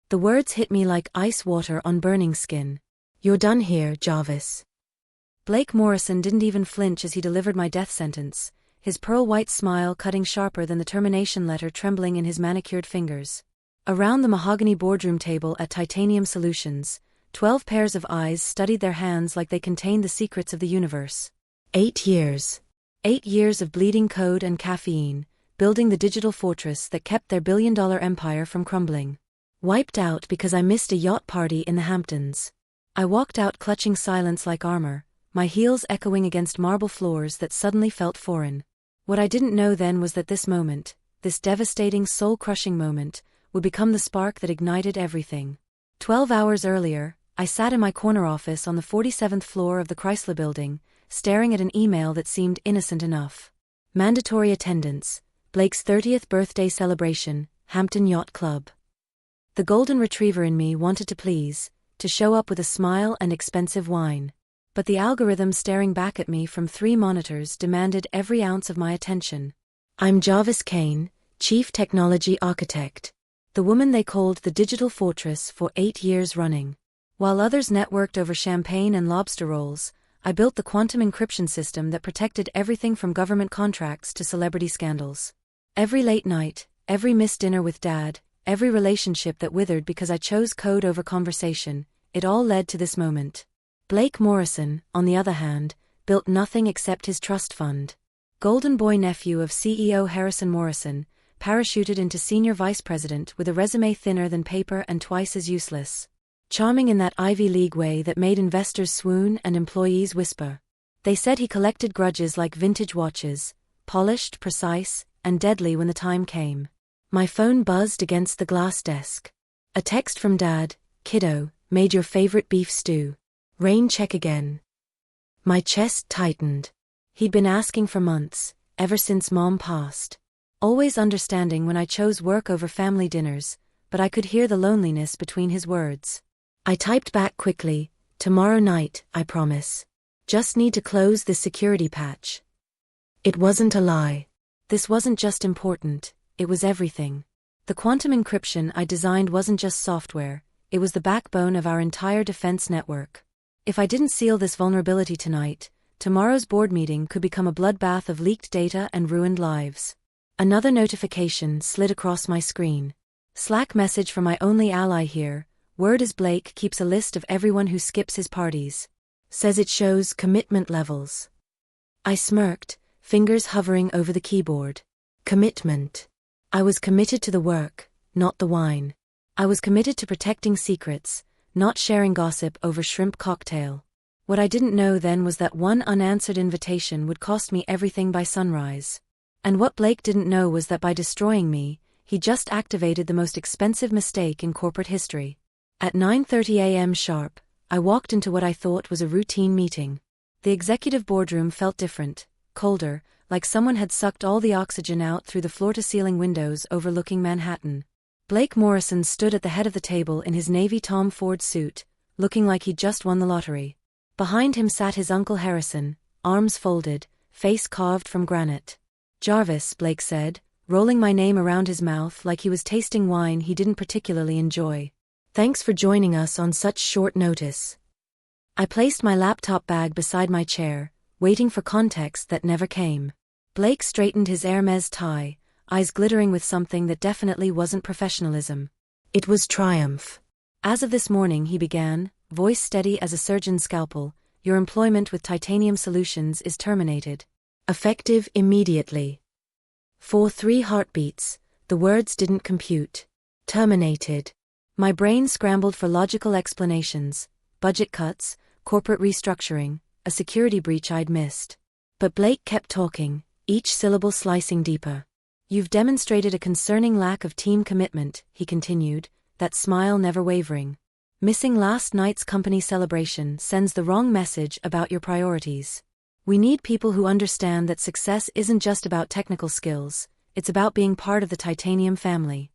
The words hit me like ice water on burning skin. "You're done here, Jarvis." Blake Morrison didn't even flinch as he delivered my death sentence, his pearl-white smile cutting sharper than the termination letter trembling in his manicured fingers. Around the mahogany boardroom table at Titanium Solutions, 12 pairs of eyes studied their hands like they contained the secrets of the universe. 8 years. 8 years of bleeding code and caffeine, building the digital fortress that kept their billion-dollar empire from crumbling. Wiped out because I missed a yacht party in the Hamptons. I walked out clutching silence like armor, my heels echoing against marble floors that suddenly felt foreign. What I didn't know then was that this moment, this devastating soul-crushing moment, would become the spark that ignited everything. 12 hours earlier, I sat in my corner office on the 47th floor of the Chrysler Building, staring at an email that seemed innocent enough. Mandatory attendance, Blake's 30th birthday celebration, Hampton Yacht Club. The golden retriever in me wanted to please, to show up with a smile and expensive wine. But the algorithm staring back at me from 3 monitors demanded every ounce of my attention. I'm Jarvis Kane, Chief Technology Architect. The woman they called the Digital Fortress for 8 years running. While others networked over champagne and lobster rolls, I built the quantum encryption system that protected everything from government contracts to celebrity scandals. Every late night, every missed dinner with Dad, every relationship that withered because I chose code over conversation, it all led to this moment. Blake Morrison, on the other hand, built nothing except his trust fund. Golden boy nephew of CEO Harrison Morrison, parachuted into senior vice president with a resume thinner than paper and twice as useless. Charming in that Ivy League way that made investors swoon and employees whisper. They said he collected grudges like vintage watches, polished, precise, and deadly when the time came. My phone buzzed against the glass desk. A text from Dad: "Kiddo, made your favorite beef stew. Rain check again." My chest tightened. He'd been asking for months, ever since Mom passed. Always understanding when I chose work over family dinners, but I could hear the loneliness between his words. I typed back quickly, "Tomorrow night, I promise. Just need to close this security patch." It wasn't a lie. This wasn't just important, it was everything. The quantum encryption I designed wasn't just software, it was the backbone of our entire defense network. If I didn't seal this vulnerability tonight, tomorrow's board meeting could become a bloodbath of leaked data and ruined lives. Another notification slid across my screen. Slack message from my only ally here. Word is Blake keeps a list of everyone who skips his parties. Says it shows commitment levels. I smirked, fingers hovering over the keyboard. Commitment. I was committed to the work, not the wine. I was committed to protecting secrets, not sharing gossip over shrimp cocktail. What I didn't know then was that one unanswered invitation would cost me everything by sunrise. And what Blake didn't know was that by destroying me, he just activated the most expensive mistake in corporate history. At 9:30 a.m. sharp, I walked into what I thought was a routine meeting. The executive boardroom felt different, colder, like someone had sucked all the oxygen out through the floor-to-ceiling windows overlooking Manhattan. Blake Morrison stood at the head of the table in his navy Tom Ford suit, looking like he'd just won the lottery. Behind him sat his uncle Harrison, arms folded, face carved from granite. "Jarvis," Blake said, rolling my name around his mouth like he was tasting wine he didn't particularly enjoy. "Thanks for joining us on such short notice." I placed my laptop bag beside my chair, waiting for context that never came. Blake straightened his Hermes tie, eyes glittering with something that definitely wasn't professionalism. It was triumph. "As of this morning," he began, voice steady as a surgeon's scalpel, "your employment with Titanium Solutions is terminated. Effective immediately." For 3 heartbeats, the words didn't compute. Terminated. My brain scrambled for logical explanations, budget cuts, corporate restructuring, a security breach I'd missed. But Blake kept talking, each syllable slicing deeper. "You've demonstrated a concerning lack of team commitment," he continued, that smile never wavering. "Missing last night's company celebration sends the wrong message about your priorities. We need people who understand that success isn't just about technical skills, it's about being part of the Titanium family."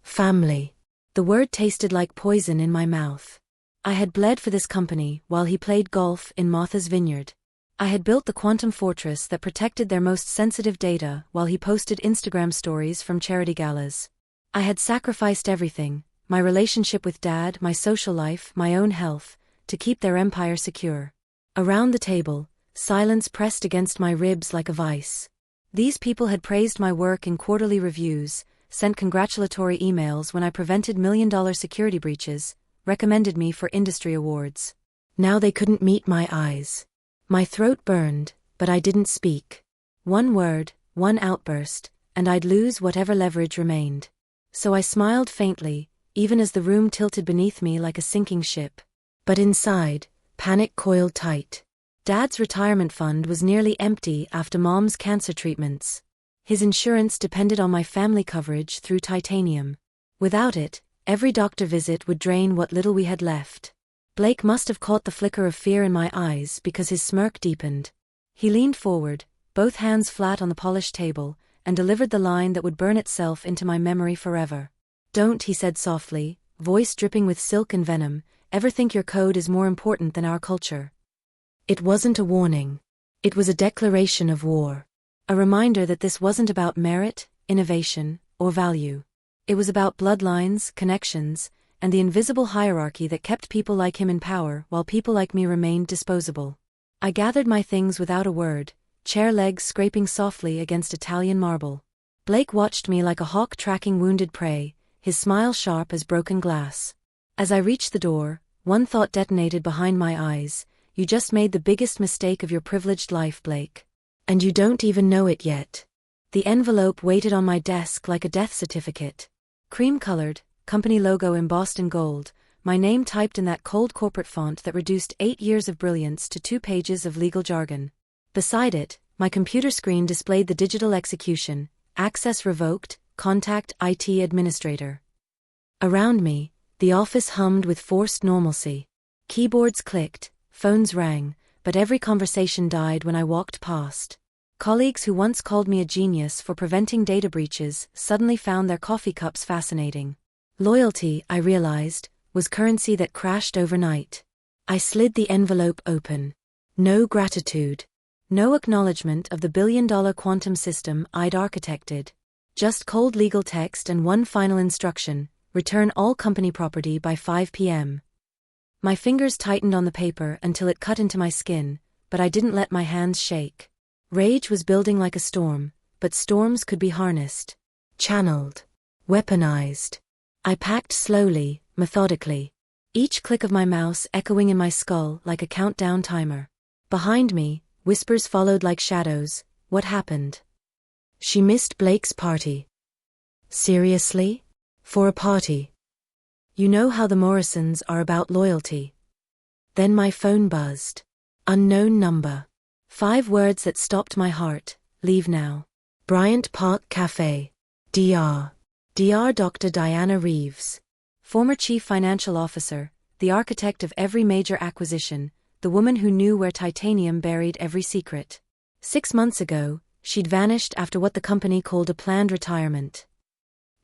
Family. The word tasted like poison in my mouth. I had bled for this company while he played golf in Martha's Vineyard. I had built the quantum fortress that protected their most sensitive data while he posted Instagram stories from charity galas. I had sacrificed everything, my relationship with Dad, my social life, my own health, to keep their empire secure. Around the table, silence pressed against my ribs like a vice. These people had praised my work in quarterly reviews, sent congratulatory emails when I prevented million-dollar security breaches, recommended me for industry awards. Now they couldn't meet my eyes. My throat burned, but I didn't speak. One word, one outburst, and I'd lose whatever leverage remained. So I smiled faintly, even as the room tilted beneath me like a sinking ship. But inside, panic coiled tight. Dad's retirement fund was nearly empty after Mom's cancer treatments. His insurance depended on my family coverage through titanium. Without it, every doctor visit would drain what little we had left. Blake must have caught the flicker of fear in my eyes because his smirk deepened. He leaned forward, both hands flat on the polished table, and delivered the line that would burn itself into my memory forever. "Don't," he said softly, voice dripping with silk and venom, "ever think your code is more important than our culture." It wasn't a warning. It was a declaration of war. A reminder that this wasn't about merit, innovation, or value. It was about bloodlines, connections, and the invisible hierarchy that kept people like him in power while people like me remained disposable. I gathered my things without a word, chair legs scraping softly against Italian marble. Blake watched me like a hawk tracking wounded prey, his smile sharp as broken glass. As I reached the door, one thought detonated behind my eyes: "You just made the biggest mistake of your privileged life, Blake. And you don't even know it yet." The envelope waited on my desk like a death certificate. Cream-colored, company logo embossed in gold, my name typed in that cold corporate font that reduced 8 years of brilliance to 2 pages of legal jargon. Beside it, my computer screen displayed the digital execution: access revoked, contact IT administrator. Around me, the office hummed with forced normalcy. Keyboards clicked, phones rang, but every conversation died when I walked past. Colleagues who once called me a genius for preventing data breaches suddenly found their coffee cups fascinating. Loyalty, I realized, was currency that crashed overnight. I slid the envelope open. No gratitude. No acknowledgement of the billion-dollar quantum system I'd architected. Just cold legal text and one final instruction: return all company property by 5 p.m. My fingers tightened on the paper until it cut into my skin, but I didn't let my hands shake. Rage was building like a storm, but storms could be harnessed, channeled, weaponized. I packed slowly, methodically. Each click of my mouse echoing in my skull like a countdown timer. Behind me, whispers followed like shadows. What happened? She missed Blake's party. Seriously? For a party? You know how the Morrisons are about loyalty. Then my phone buzzed. Unknown number. 5 words that stopped my heart: leave now. Bryant Park Cafe. DR. Dr. Diana Reeves. Former chief financial officer, the architect of every major acquisition, the woman who knew where titanium buried every secret. 6 months ago, she'd vanished after what the company called a planned retirement.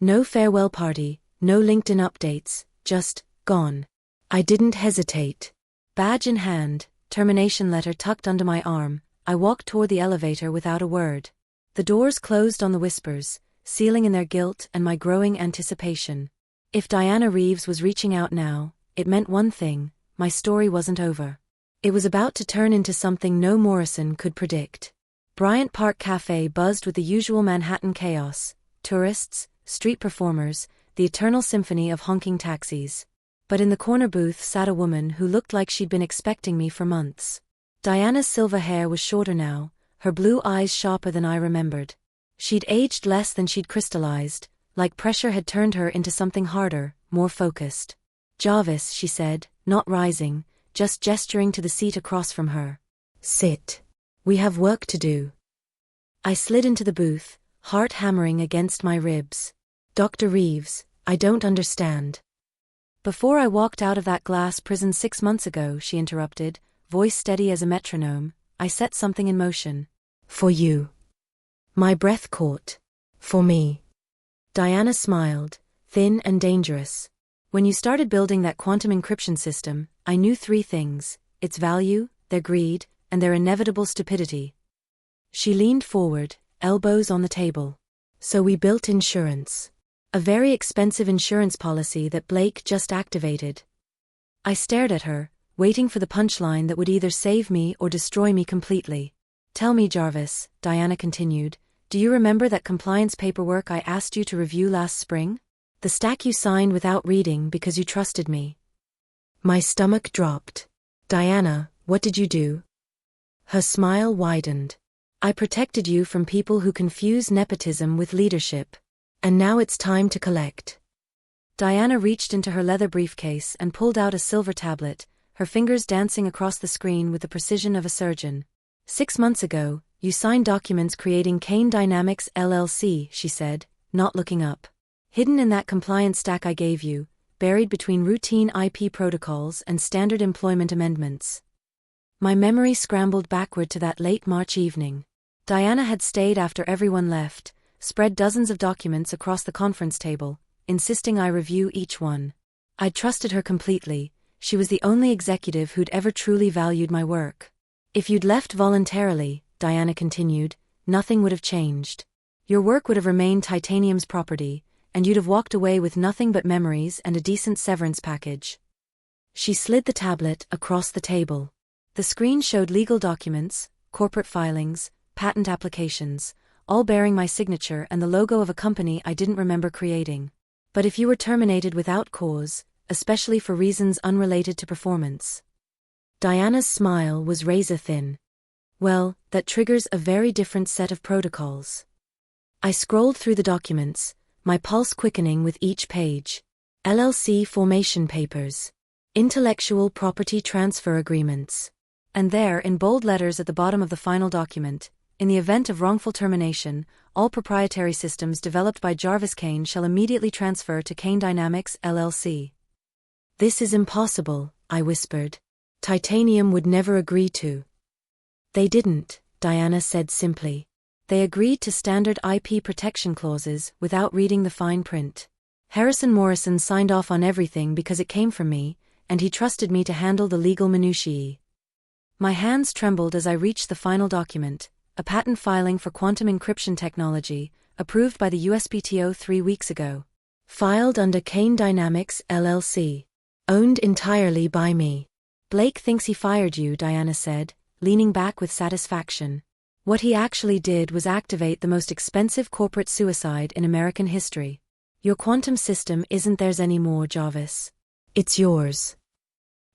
No farewell party, no LinkedIn updates, just gone. I didn't hesitate. Badge in hand, termination letter tucked under my arm, I walked toward the elevator without a word. The doors closed on the whispers, sealing in their guilt and my growing anticipation. If Diana Reeves was reaching out now, it meant one thing: my story wasn't over. It was about to turn into something no Morrison could predict. Bryant Park Cafe buzzed with the usual Manhattan chaos: tourists, street performers, the eternal symphony of honking taxis. But in the corner booth sat a woman who looked like she'd been expecting me for months. Diana's silver hair was shorter now, her blue eyes sharper than I remembered. She'd aged less than she'd crystallized, like pressure had turned her into something harder, more focused. "Jarvis," she said, not rising, just gesturing to the seat across from her. "Sit. We have work to do." I slid into the booth, heart hammering against my ribs. "Dr. Reeves, I don't understand." "Before I walked out of that glass prison 6 months ago," she interrupted, voice steady as a metronome, "I set something in motion. For you." My breath caught. "For me." Diana smiled, thin and dangerous. "When you started building that quantum encryption system, I knew 3 things: its value, their greed, and their inevitable stupidity." She leaned forward, elbows on the table. "So we built insurance. A very expensive insurance policy that Blake just activated. I stared at her, waiting for the punchline that would either save me or destroy me completely. Tell me, Jarvis, Diana continued, do you remember that compliance paperwork I asked you to review last spring? The stack you signed without reading because you trusted me. My stomach dropped. Diana, what did you do? Her smile widened. I protected you from people who confuse nepotism with leadership. And now it's time to collect. Diana reached into her leather briefcase and pulled out a silver tablet, her fingers dancing across the screen with the precision of a surgeon. 6 months ago, you signed documents creating Kane Dynamics LLC, she said, not looking up. Hidden in that compliance stack I gave you, buried between routine IP protocols and standard employment amendments. My memory scrambled backward to that late March evening. Diana had stayed after everyone left, spread dozens of documents across the conference table, insisting I review each one. I'd trusted her completely. She was the only executive who'd ever truly valued my work. If you'd left voluntarily, Diana continued, nothing would have changed. Your work would have remained Titanium's property, and you'd have walked away with nothing but memories and a decent severance package. She slid the tablet across the table. The screen showed legal documents, corporate filings, patent applications, all bearing my signature and the logo of a company I didn't remember creating. But if you were terminated without cause, especially for reasons unrelated to performance. Diana's smile was razor-thin. Well, that triggers a very different set of protocols. I scrolled through the documents, my pulse quickening with each page. LLC formation papers. Intellectual property transfer agreements. And there, in bold letters at the bottom of the final document, in the event of wrongful termination, all proprietary systems developed by Jarvis Kane shall immediately transfer to Kane Dynamics LLC. This is impossible, I whispered. Titanium would never agree to. They didn't, Diana said simply. They agreed to standard IP protection clauses without reading the fine print. Harrison Morrison signed off on everything because it came from me, and he trusted me to handle the legal minutiae. My hands trembled as I reached the final document, a patent filing for quantum encryption technology, approved by the USPTO 3 weeks ago. Filed under Kane Dynamics LLC. Owned entirely by me. Blake thinks he fired you, Diana said, leaning back with satisfaction. What he actually did was activate the most expensive corporate suicide in American history. Your quantum system isn't theirs anymore, Jarvis. It's yours.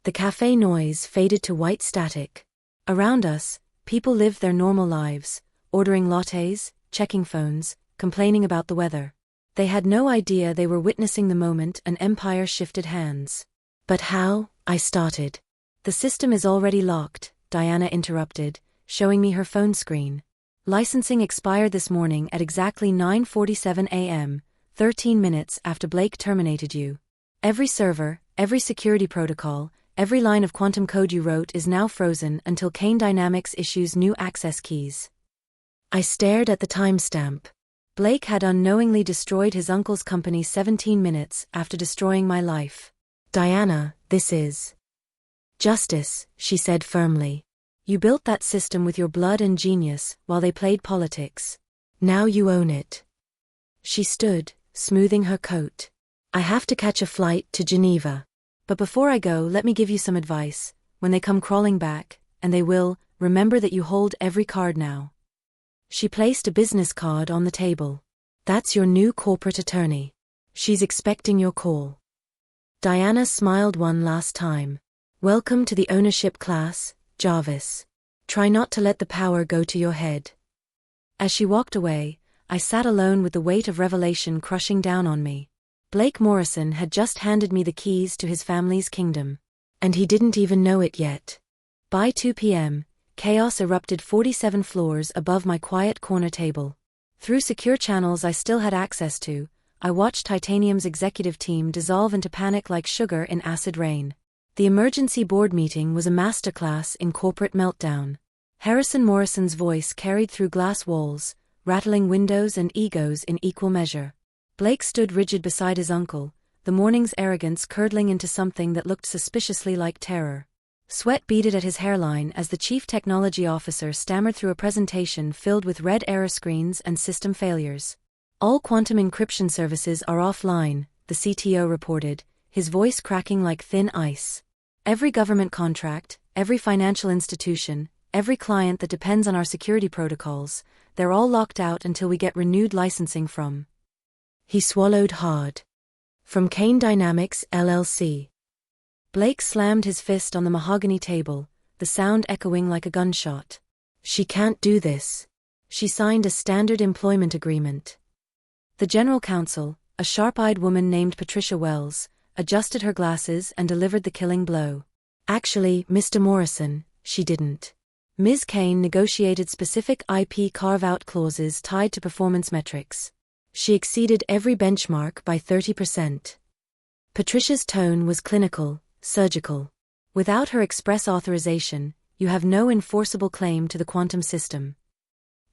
The cafe noise faded to white static. Around us, people lived their normal lives, ordering lattes, checking phones, complaining about the weather. They had no idea they were witnessing the moment an empire shifted hands. But how? I started. The system is already locked, Diana interrupted, showing me her phone screen. Licensing expired this morning at exactly 9:47 a.m., 13 minutes after Blake terminated you. Every server, every security protocol, every line of quantum code you wrote is now frozen until Kane Dynamics issues new access keys. I stared at the timestamp. Blake had unknowingly destroyed his uncle's company 17 minutes after destroying my life. Diana, this is justice, she said firmly. You built that system with your blood and genius while they played politics. Now you own it. She stood, smoothing her coat. I have to catch a flight to Geneva. But before I go, let me give you some advice. When they come crawling back, and they will, remember that you hold every card now. She placed a business card on the table. That's your new corporate attorney. She's expecting your call. Diana smiled one last time. Welcome to the ownership class, Jarvis. Try not to let the power go to your head. As she walked away, I sat alone with the weight of revelation crushing down on me. Blake Morrison had just handed me the keys to his family's kingdom. And he didn't even know it yet. By 2 p.m., chaos erupted 47 floors above my quiet corner table. Through secure channels I still had access to, I watched Titanium's executive team dissolve into panic like sugar in acid rain. The emergency board meeting was a masterclass in corporate meltdown. Harrison Morrison's voice carried through glass walls, rattling windows and egos in equal measure. Blake stood rigid beside his uncle, the morning's arrogance curdling into something that looked suspiciously like terror. Sweat beaded at his hairline as the chief technology officer stammered through a presentation filled with red error screens and system failures. All quantum encryption services are offline, the CTO reported, his voice cracking like thin ice. Every government contract, every financial institution, every client that depends on our security protocols, they're all locked out until we get renewed licensing from. He swallowed hard. From Kane Dynamics, LLC. Blake slammed his fist on the mahogany table, the sound echoing like a gunshot. She can't do this. She signed a standard employment agreement. The general counsel, a sharp-eyed woman named Patricia Wells, adjusted her glasses and delivered the killing blow. Actually, Mr. Morrison, she didn't. Ms. Kane negotiated specific IP carve-out clauses tied to performance metrics. She exceeded every benchmark by 30%. Patricia's tone was clinical, surgical. Without her express authorization, you have no enforceable claim to the quantum system.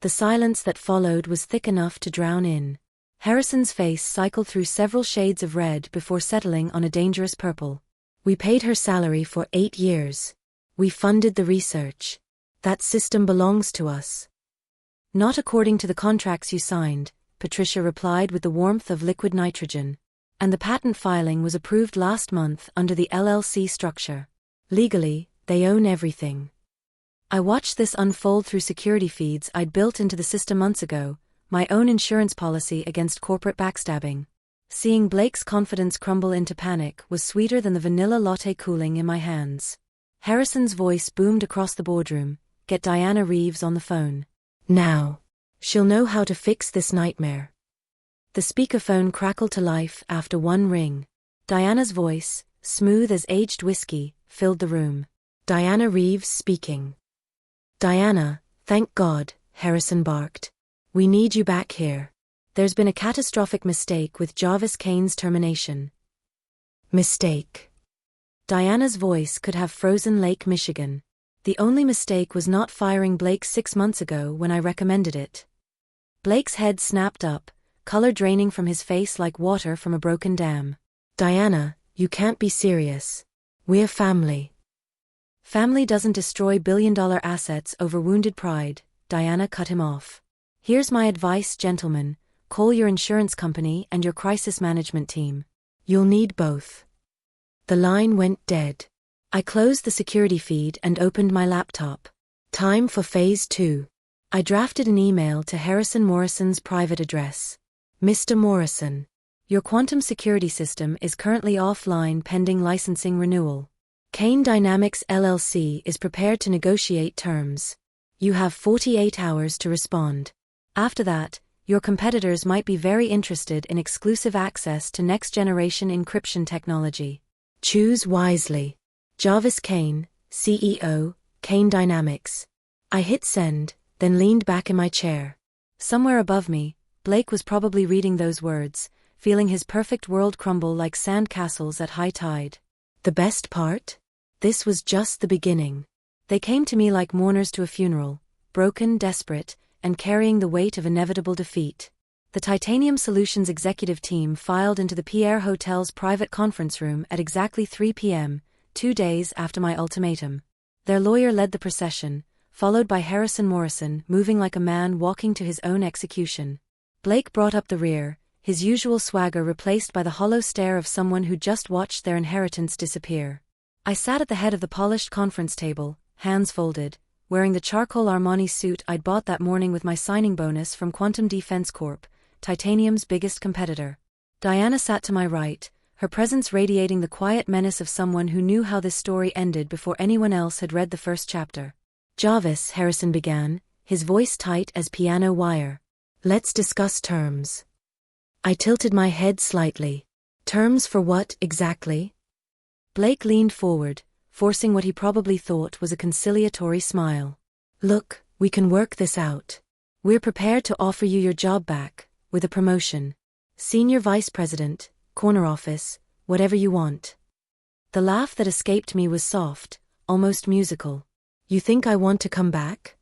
The silence that followed was thick enough to drown in. Harrison's face cycled through several shades of red before settling on a dangerous purple. We paid her salary for 8 years. We funded the research. That system belongs to us. Not according to the contracts you signed, Patricia replied with the warmth of liquid nitrogen. And the patent filing was approved last month under the LLC structure. Legally, they own everything. I watched this unfold through security feeds I'd built into the system months ago, my own insurance policy against corporate backstabbing. Seeing Blake's confidence crumble into panic was sweeter than the vanilla latte cooling in my hands. Harrison's voice boomed across the boardroom. Get Diana Reeves on the phone. Now. She'll know how to fix this nightmare. The speakerphone crackled to life after one ring. Diana's voice, smooth as aged whiskey, filled the room. Diana Reeves speaking. Diana, thank God, Harrison barked. We need you back here. There's been a catastrophic mistake with Jarvis Kane's termination. Mistake. Diana's voice could have frozen Lake Michigan. The only mistake was not firing Blake 6 months ago when I recommended it. Blake's head snapped up, color draining from his face like water from a broken dam. Diana, you can't be serious. We're family. Family doesn't destroy billion-dollar assets over wounded pride, Diana cut him off. Here's my advice, gentlemen. Call your insurance company and your crisis management team. You'll need both. The line went dead. I closed the security feed and opened my laptop. Time for phase 2. I drafted an email to Harrison Morrison's private address. Mr. Morrison, your quantum security system is currently offline pending licensing renewal. Kane Dynamics LLC is prepared to negotiate terms. You have 48 hours to respond. After that, your competitors might be very interested in exclusive access to next-generation encryption technology. Choose wisely. Jarvis Kane, CEO, Kane Dynamics. I hit send, then leaned back in my chair. Somewhere above me, Blake was probably reading those words, feeling his perfect world crumble like sand castles at high tide. The best part? This was just the beginning. They came to me like mourners to a funeral, broken, desperate, and carrying the weight of inevitable defeat. The Titanium Solutions executive team filed into the Pierre Hotel's private conference room at exactly 3 p.m., 2 days after my ultimatum. Their lawyer led the procession, followed by Harrison Morrison moving like a man walking to his own execution. Blake brought up the rear, his usual swagger replaced by the hollow stare of someone who just watched their inheritance disappear. I sat at the head of the polished conference table, hands folded, wearing the charcoal Armani suit I'd bought that morning with my signing bonus from Quantum Defense Corp., Titanium's biggest competitor. Diana sat to my right, her presence radiating the quiet menace of someone who knew how this story ended before anyone else had read the first chapter. Jarvis, Harrison began, his voice tight as piano wire. Let's discuss terms. I tilted my head slightly. Terms for what, exactly? Blake leaned forward, forcing what he probably thought was a conciliatory smile. Look, we can work this out. We're prepared to offer you your job back, with a promotion. Senior Vice President, corner office, whatever you want. The laugh that escaped me was soft, almost musical. You think I want to come back?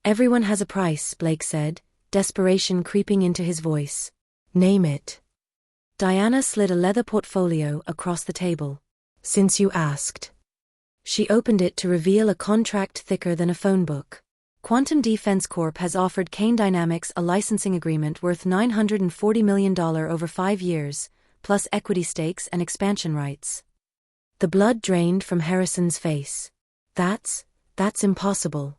Everyone has a price, Blake said, desperation creeping into his voice. Name it. Diana slid a leather portfolio across the table. Since you asked. She opened it to reveal a contract thicker than a phone book. Quantum Defense Corp has offered Kane Dynamics a licensing agreement worth $940 million over 5 years, plus equity stakes and expansion rights. The blood drained from Harrison's face. That's impossible.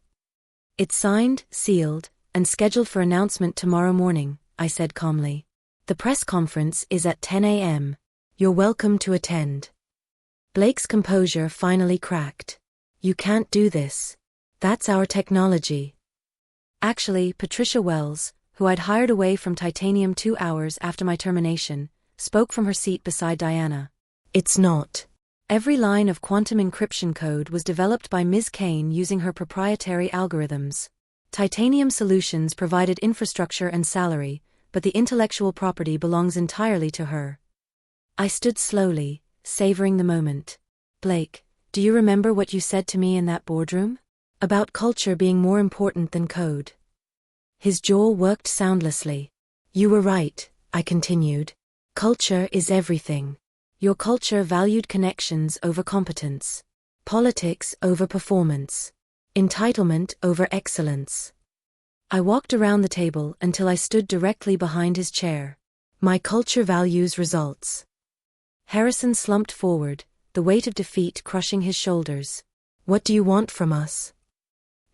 It's signed, sealed, and scheduled for announcement tomorrow morning, I said calmly. The press conference is at 10 a.m. You're welcome to attend. Blake's composure finally cracked. You can't do this. That's our technology. Actually, Patricia Wells, who I'd hired away from Titanium 2 hours after my termination, spoke from her seat beside Diana. It's not. Every line of quantum encryption code was developed by Ms. Kane using her proprietary algorithms. Titanium Solutions provided infrastructure and salary, but the intellectual property belongs entirely to her. I stood slowly, savoring the moment. Blake, do you remember what you said to me in that boardroom? About culture being more important than code. His jaw worked soundlessly. You were right, I continued. Culture is everything. Your culture valued connections over competence. Politics over performance. Entitlement over excellence. I walked around the table until I stood directly behind his chair. My culture values results. Harrison slumped forward, the weight of defeat crushing his shoulders. What do you want from us?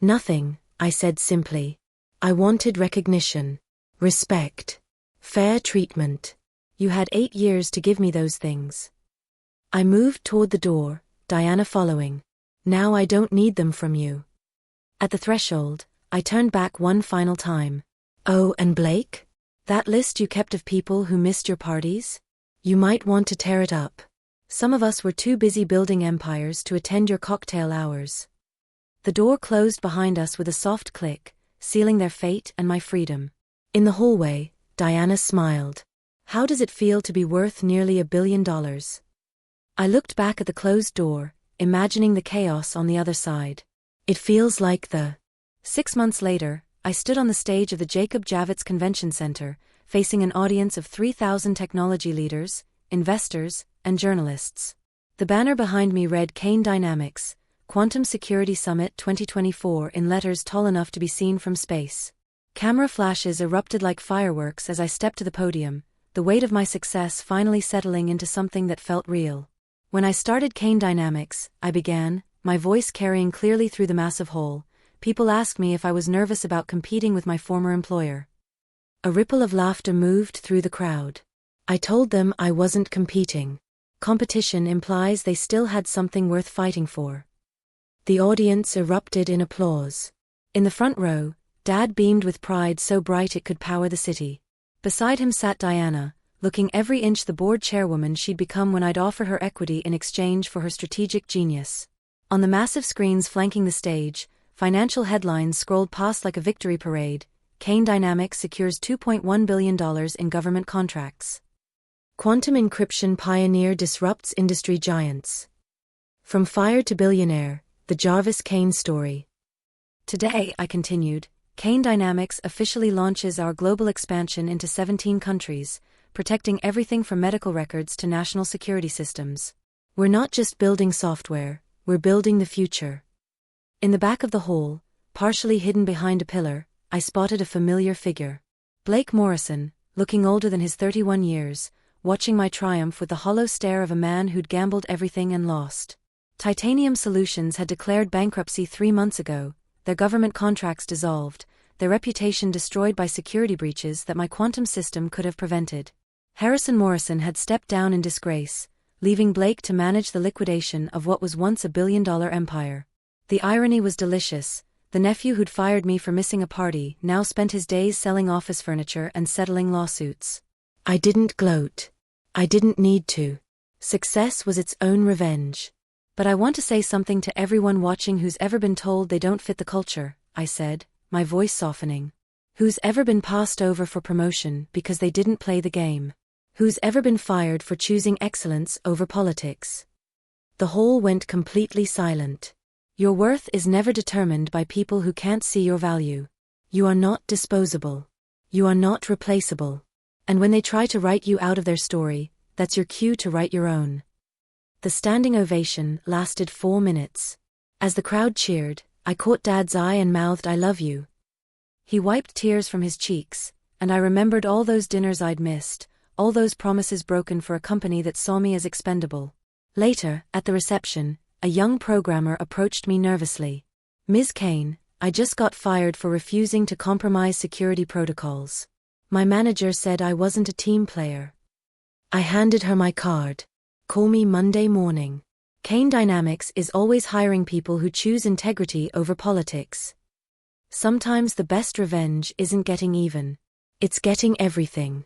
Nothing, I said simply. I wanted recognition, respect, fair treatment. You had 8 years to give me those things. I moved toward the door, Diana following. Now I don't need them from you. At the threshold, I turned back one final time. Oh, and Blake? That list you kept of people who missed your parties? You might want to tear it up. Some of us were too busy building empires to attend your cocktail hours. The door closed behind us with a soft click, sealing their fate and my freedom. In the hallway, Diana smiled. How does it feel to be worth nearly $1 billion? I looked back at the closed door, imagining the chaos on the other side. It feels like 6 months later, I stood on the stage of the Jacob Javits Convention Center, facing an audience of 3,000 technology leaders, investors, and journalists. The banner behind me read Kane Dynamics, Quantum Security Summit 2024 in letters tall enough to be seen from space. Camera flashes erupted like fireworks as I stepped to the podium, the weight of my success finally settling into something that felt real. When I started Kane Dynamics, I began, my voice carrying clearly through the massive hall. People asked me if I was nervous about competing with my former employer. A ripple of laughter moved through the crowd. I told them I wasn't competing. Competition implies they still had something worth fighting for. The audience erupted in applause. In the front row, Dad beamed with pride so bright it could power the city. Beside him sat Diana, looking every inch the board chairwoman she'd become when I'd offer her equity in exchange for her strategic genius. On the massive screens flanking the stage, financial headlines scrolled past like a victory parade. Kane Dynamics secures $2.1 billion in government contracts. Quantum encryption pioneer disrupts industry giants. From fired to billionaire, the Jarvis Kane story. Today, I continued, Kane Dynamics officially launches our global expansion into 17 countries, protecting everything from medical records to national security systems. We're not just building software, we're building the future. In the back of the hall, partially hidden behind a pillar, I spotted a familiar figure. Blake Morrison, looking older than his 31 years, watching my triumph with the hollow stare of a man who'd gambled everything and lost. Titanium Solutions had declared bankruptcy 3 months ago, their government contracts dissolved, their reputation destroyed by security breaches that my quantum system could have prevented. Harrison Morrison had stepped down in disgrace, leaving Blake to manage the liquidation of what was once a billion-dollar empire. The irony was delicious. The nephew who'd fired me for missing a party now spent his days selling office furniture and settling lawsuits. I didn't gloat. I didn't need to. Success was its own revenge. But I want to say something to everyone watching who's ever been told they don't fit the culture, I said, my voice softening. Who's ever been passed over for promotion because they didn't play the game? Who's ever been fired for choosing excellence over politics? The hall went completely silent. Your worth is never determined by people who can't see your value. You are not disposable. You are not replaceable. And when they try to write you out of their story, that's your cue to write your own. The standing ovation lasted 4 minutes. As the crowd cheered, I caught Dad's eye and mouthed, "I love you." He wiped tears from his cheeks, and I remembered all those dinners I'd missed, all those promises broken for a company that saw me as expendable. Later, at the reception, a young programmer approached me nervously. "Ms. Kane, I just got fired for refusing to compromise security protocols. My manager said I wasn't a team player." I handed her my card. "Call me Monday morning." Kane Dynamics is always hiring people who choose integrity over politics. Sometimes the best revenge isn't getting even. It's getting everything.